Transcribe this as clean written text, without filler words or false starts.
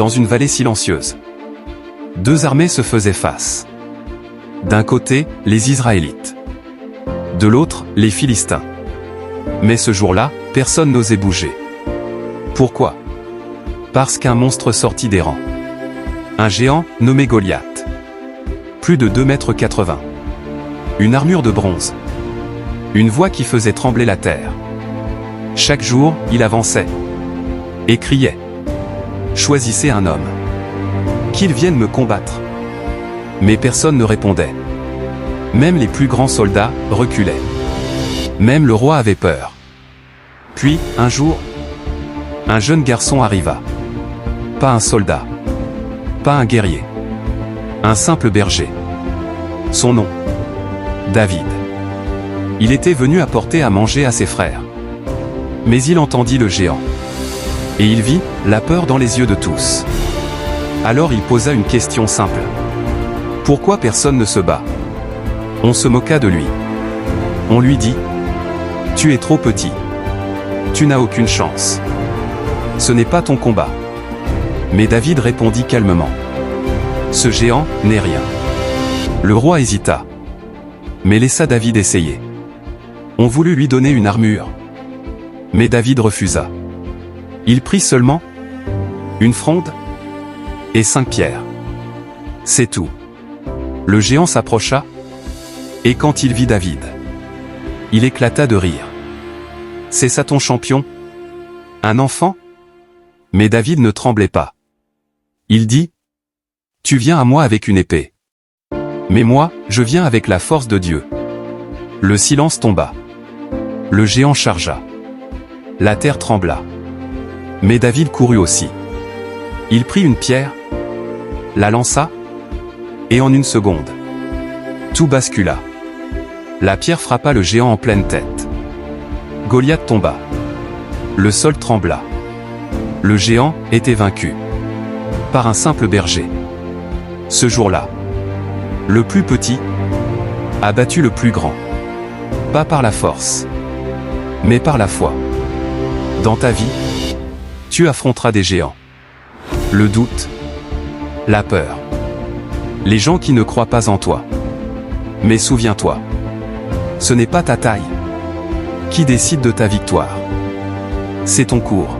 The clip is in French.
dans une vallée silencieuse. Deux armées se faisaient face. D'un côté, les Israélites. De l'autre, les Philistins. Mais ce jour-là, personne n'osait bouger. Pourquoi? Parce qu'un monstre sortit des rangs. Un géant, nommé Goliath. Plus de 2,80 m. Une armure de bronze. Une voix qui faisait trembler la terre. Chaque jour, il avançait. Et criait. Choisissez un homme. Qu'il vienne me combattre. Mais personne ne répondait. Même les plus grands soldats reculaient. Même le roi avait peur. Puis, un jour, un jeune garçon arriva. Pas un soldat. Pas un guerrier. Un simple berger. Son nom. David. Il était venu apporter à manger à ses frères. Mais il entendit le géant. Et il vit la peur dans les yeux de tous. Alors il posa une question simple. Pourquoi personne ne se bat? On se moqua de lui. On lui dit: tu es trop petit. Tu n'as aucune chance. Ce n'est pas ton combat. Mais David répondit calmement: ce géant n'est rien. Le roi hésita. Mais laissa David essayer. On voulut lui donner une armure. Mais David refusa. Il prit seulement une fronde et 5 pierres. C'est tout. Le géant s'approcha, et quand il vit David, il éclata de rire. C'est ça ton champion? Un enfant? Mais David ne tremblait pas. Il dit: tu viens à moi avec une épée. Mais moi, je viens avec la force de Dieu. Le silence tomba. Le géant chargea. La terre trembla. Mais David courut aussi. Il prit une pierre, la lança, et en une seconde, tout bascula. La pierre frappa le géant en pleine tête. Goliath tomba. Le sol trembla. Le géant était vaincu. Par un simple berger. Ce jour-là, le plus petit a battu le plus grand. Pas par la force, mais par la foi. Dans ta vie, tu affronteras des géants. Le doute, la peur, les gens qui ne croient pas en toi. Mais souviens-toi, ce n'est pas ta taille qui décide de ta victoire. C'est ton cours.